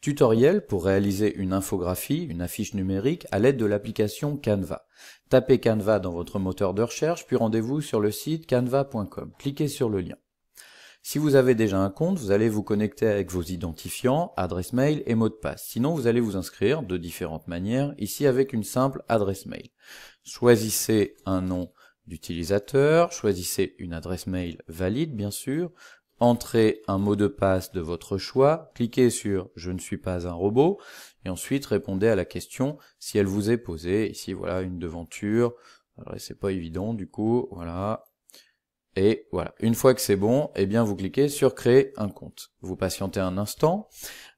Tutoriel pour réaliser une infographie, une affiche numérique à l'aide de l'application Canva. Tapez Canva dans votre moteur de recherche, puis rendez-vous sur le site canva.com. Cliquez sur le lien. Si vous avez déjà un compte, vous allez vous connecter avec vos identifiants, adresse mail et mot de passe. Sinon, vous allez vous inscrire de différentes manières, ici avec une simple adresse mail. Choisissez un nom d'utilisateur, choisissez une adresse mail valide bien sûr, entrez un mot de passe de votre choix, cliquez sur « Je ne suis pas un robot » et ensuite répondez à la question si elle vous est posée. Ici, voilà, une devanture. Alors, c'est pas évident du coup, voilà. Et voilà, une fois que c'est bon, eh bien vous cliquez sur « Créer un compte ». Vous patientez un instant,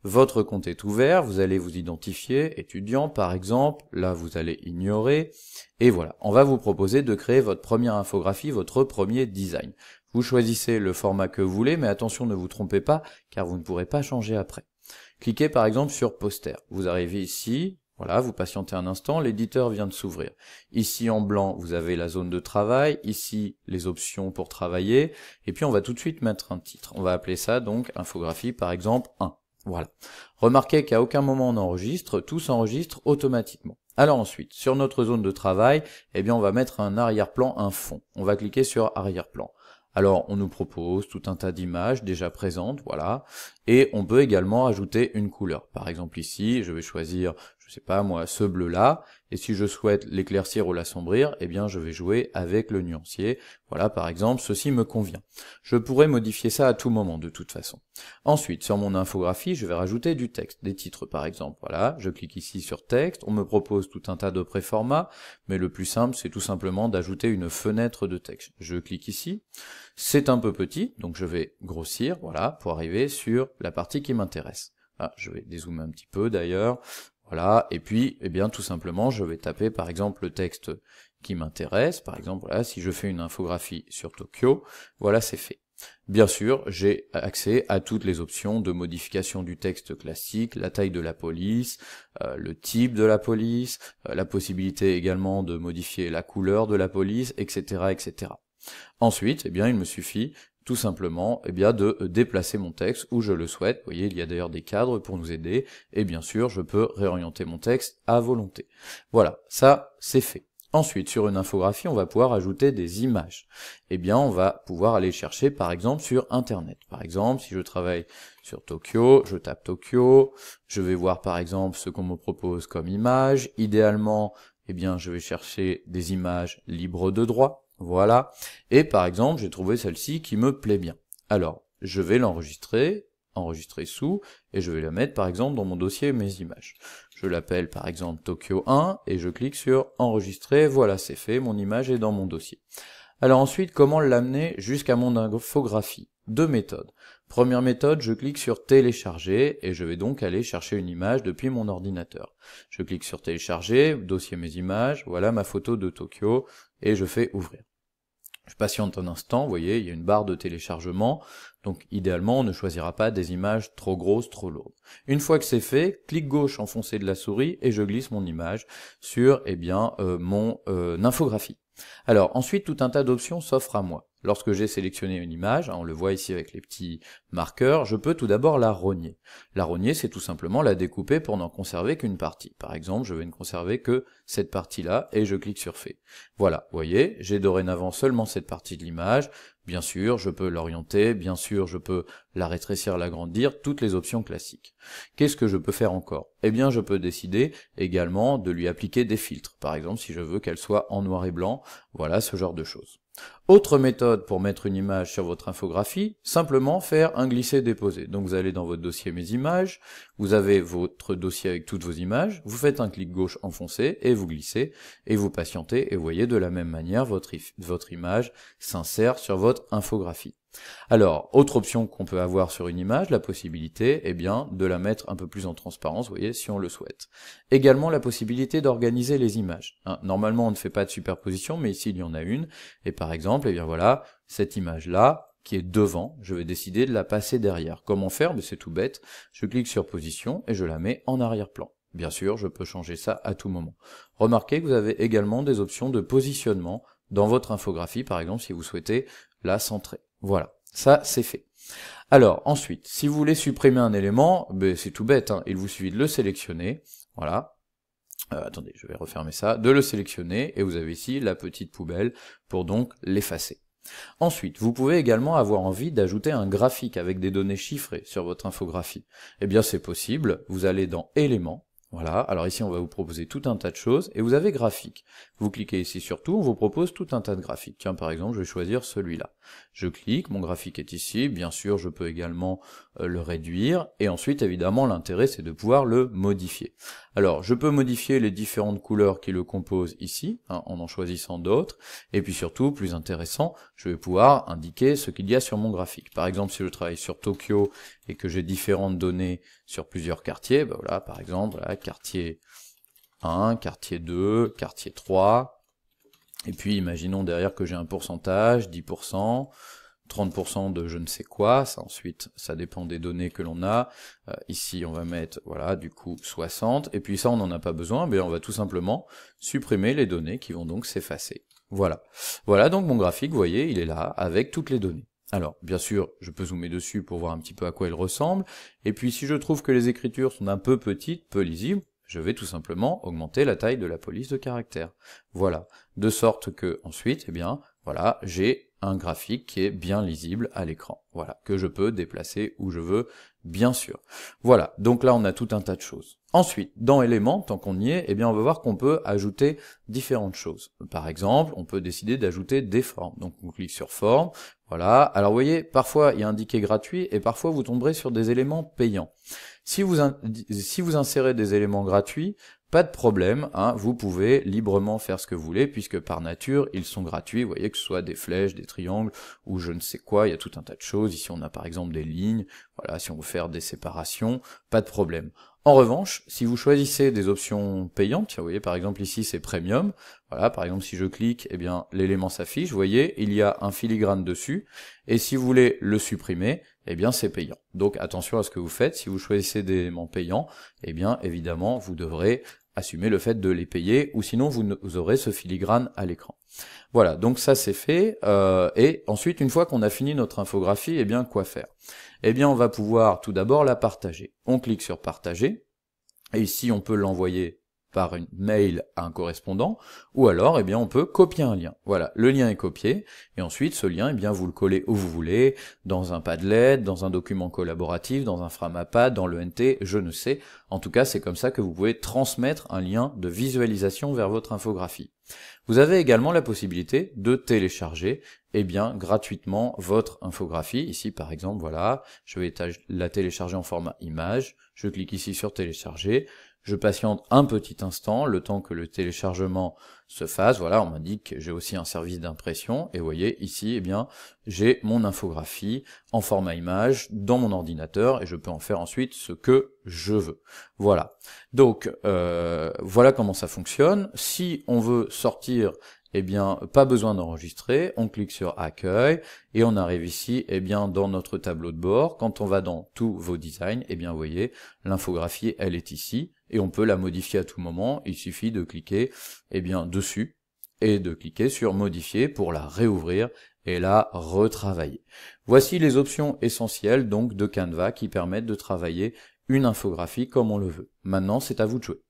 votre compte est ouvert, vous allez vous identifier, étudiant par exemple, là vous allez ignorer, et voilà, on va vous proposer de créer votre première infographie, votre premier design. Vous choisissez le format que vous voulez, mais attention ne vous trompez pas, car vous ne pourrez pas changer après. Cliquez par exemple sur « Poster ». Vous arrivez ici. Voilà, vous patientez un instant, l'éditeur vient de s'ouvrir. Ici en blanc, vous avez la zone de travail, ici les options pour travailler, et puis on va tout de suite mettre un titre. On va appeler ça donc infographie par exemple 1. Voilà. Remarquez qu'à aucun moment on enregistre, tout s'enregistre automatiquement. Alors ensuite, sur notre zone de travail, eh bien on va mettre un arrière-plan, un fond. On va cliquer sur arrière-plan. Alors, on nous propose tout un tas d'images déjà présentes, voilà, et on peut également ajouter une couleur. Par exemple ici, je vais choisir, je sais pas moi, ce bleu-là, et si je souhaite l'éclaircir ou l'assombrir, eh bien je vais jouer avec le nuancier. Voilà, par exemple, ceci me convient. Je pourrais modifier ça à tout moment, de toute façon. Ensuite, sur mon infographie, je vais rajouter du texte, des titres par exemple. Voilà, je clique ici sur texte, on me propose tout un tas de préformats, mais le plus simple, c'est tout simplement d'ajouter une fenêtre de texte. Je clique ici. C'est un peu petit, donc je vais grossir, voilà, pour arriver sur la partie qui m'intéresse. Ah, je vais dézoomer un petit peu d'ailleurs, voilà, et puis, eh bien, tout simplement, je vais taper par exemple le texte qui m'intéresse, par exemple, voilà, si je fais une infographie sur Tokyo, voilà, c'est fait. Bien sûr, j'ai accès à toutes les options de modification du texte classique, la taille de la police, le type de la police, la possibilité également de modifier la couleur de la police, etc., etc. Ensuite, eh bien, il me suffit tout simplement de déplacer mon texte où je le souhaite. Vous voyez, il y a d'ailleurs des cadres pour nous aider, et bien sûr, je peux réorienter mon texte à volonté. Voilà, ça, c'est fait. Ensuite, sur une infographie, on va pouvoir ajouter des images. Eh bien, on va pouvoir aller chercher, par exemple, sur Internet. Par exemple, si je travaille sur Tokyo, je tape Tokyo, je vais voir, par exemple, ce qu'on me propose comme image. Idéalement, eh bien, je vais chercher des images libres de droit. Voilà, et par exemple, j'ai trouvé celle-ci qui me plaît bien. Alors, je vais l'enregistrer, enregistrer sous, et je vais la mettre par exemple dans mon dossier mes images. Je l'appelle par exemple Tokyo 1, et je clique sur enregistrer, voilà c'est fait, mon image est dans mon dossier. Alors ensuite, comment l'amener jusqu'à mon infographie? Deux méthodes. Première méthode, je clique sur télécharger, et je vais donc aller chercher une image depuis mon ordinateur. Je clique sur télécharger, dossier mes images, voilà ma photo de Tokyo, et je fais ouvrir. Je patiente un instant, vous voyez, il y a une barre de téléchargement, donc idéalement on ne choisira pas des images trop grosses, trop lourdes. Une fois que c'est fait, clic gauche enfoncé de la souris et je glisse mon image sur mon infographie. Alors ensuite tout un tas d'options s'offrent à moi. Lorsque j'ai sélectionné une image, on le voit ici avec les petits marqueurs, je peux tout d'abord la rogner. La rogner, c'est tout simplement la découper pour n'en conserver qu'une partie. Par exemple, je vais ne conserver que cette partie-là, et je clique sur fait. Voilà, vous voyez, j'ai dorénavant seulement cette partie de l'image. Bien sûr, je peux l'orienter, bien sûr, je peux la rétrécir, l'agrandir, toutes les options classiques. Qu'est-ce que je peux faire encore? Eh bien, je peux décider également de lui appliquer des filtres. Par exemple, si je veux qu'elle soit en noir et blanc, voilà, ce genre de choses. Autre méthode pour mettre une image sur votre infographie, simplement faire un glisser-déposer. Donc vous allez dans votre dossier mes images, vous avez votre dossier avec toutes vos images, vous faites un clic gauche enfoncé et vous glissez, et vous patientez, et vous voyez de la même manière votre image s'insère sur votre infographie. Alors, autre option qu'on peut avoir sur une image, la possibilité, de la mettre un peu plus en transparence, vous voyez, si on le souhaite. Également la possibilité d'organiser les images. Normalement, on ne fait pas de superposition, mais ici, il y en a une, et par exemple, voilà, cette image-là, qui est devant, je vais décider de la passer derrière. Comment faire? C'est tout bête, je clique sur position, et je la mets en arrière-plan. Bien sûr, je peux changer ça à tout moment. Remarquez que vous avez également des options de positionnement dans votre infographie, par exemple, si vous souhaitez la centrer. Voilà, ça c'est fait. Alors, ensuite, si vous voulez supprimer un élément, ben, c'est tout bête, hein, il vous suffit de le sélectionner, voilà. Attendez, je vais refermer ça, de le sélectionner, et vous avez ici la petite poubelle pour donc l'effacer. Ensuite, vous pouvez également avoir envie d'ajouter un graphique avec des données chiffrées sur votre infographie. Eh bien c'est possible, vous allez dans Éléments, voilà, alors ici on va vous proposer tout un tas de choses, et vous avez graphique. Vous cliquez ici sur tout, on vous propose tout un tas de graphiques. Tiens, par exemple, je vais choisir celui-là. Je clique, mon graphique est ici, bien sûr je peux également le réduire, et ensuite évidemment l'intérêt c'est de pouvoir le modifier. Alors je peux modifier les différentes couleurs qui le composent ici, hein, en choisissant d'autres, et puis surtout, plus intéressant, je vais pouvoir indiquer ce qu'il y a sur mon graphique. Par exemple, si je travaille sur Tokyo et que j'ai différentes données sur plusieurs quartiers, ben voilà, par exemple, voilà, quartier 1, quartier 2, quartier 3, et puis imaginons derrière que j'ai un pourcentage, 10%, 30% de je ne sais quoi, ça ensuite, ça dépend des données que l'on a, ici on va mettre, voilà, du coup 60, et puis ça on n'en a pas besoin, mais on va tout simplement supprimer les données qui vont donc s'effacer. Voilà. Voilà donc mon graphique, vous voyez, il est là, avec toutes les données. Alors, bien sûr, je peux zoomer dessus pour voir un petit peu à quoi il ressemble, et puis si je trouve que les écritures sont un peu petites, peu lisibles, je vais tout simplement augmenter la taille de la police de caractère. Voilà. De sorte que, ensuite, eh bien, voilà, j'ai un graphique qui est bien lisible à l'écran. Voilà, que je peux déplacer où je veux, bien sûr. Voilà, donc là on a tout un tas de choses. Ensuite, dans éléments, tant qu'on y est, eh bien on va voir qu'on peut ajouter différentes choses. Par exemple, on peut décider d'ajouter des formes. Donc on clique sur forme, voilà. Alors vous voyez, parfois il y a indiqué gratuit et parfois vous tomberez sur des éléments payants. Si vous insérez des éléments gratuits, pas de problème, hein, vous pouvez librement faire ce que vous voulez, puisque par nature, ils sont gratuits, vous voyez, que ce soit des flèches, des triangles, ou je ne sais quoi, il y a tout un tas de choses, ici on a par exemple des lignes, voilà, si on veut faire des séparations, pas de problème. En revanche, si vous choisissez des options payantes, vous voyez, par exemple ici c'est Premium, voilà, par exemple si je clique, eh bien l'élément s'affiche, vous voyez, il y a un filigrane dessus, et si vous voulez le supprimer, eh bien c'est payant. Donc attention à ce que vous faites, si vous choisissez des éléments payants, eh bien évidemment vous devrez assumer le fait de les payer, ou sinon vous aurez ce filigrane à l'écran. Voilà, donc ça c'est fait, et ensuite une fois qu'on a fini notre infographie, eh bien quoi faire? Eh bien on va pouvoir tout d'abord la partager. On clique sur partager, et ici on peut l'envoyer par une mail à un correspondant, ou alors, eh bien, on peut copier un lien. Voilà, le lien est copié, et ensuite, ce lien, eh bien, vous le collez où vous voulez, dans un Padlet, dans un document collaboratif, dans un Framapad, dans le NT, je ne sais. En tout cas, c'est comme ça que vous pouvez transmettre un lien de visualisation vers votre infographie. Vous avez également la possibilité de télécharger, eh bien, gratuitement votre infographie. Ici, par exemple, voilà, je vais la télécharger en format image. Je clique ici sur télécharger. Je patiente un petit instant, le temps que le téléchargement se fasse. Voilà, on m'indique que j'ai aussi un service d'impression. Et vous voyez, ici, eh bien, j'ai mon infographie en format image dans mon ordinateur et je peux en faire ensuite ce que je veux. Voilà. Donc, voilà comment ça fonctionne. Si on veut sortir, eh bien, pas besoin d'enregistrer, on clique sur Accueil, et on arrive ici, eh bien, dans notre tableau de bord. Quand on va dans tous vos designs, eh bien, vous voyez, l'infographie, elle est ici, et on peut la modifier à tout moment. Il suffit de cliquer, eh bien, dessus, et de cliquer sur Modifier pour la réouvrir, et la retravailler. Voici les options essentielles, donc, de Canva, qui permettent de travailler une infographie comme on le veut. Maintenant, c'est à vous de jouer.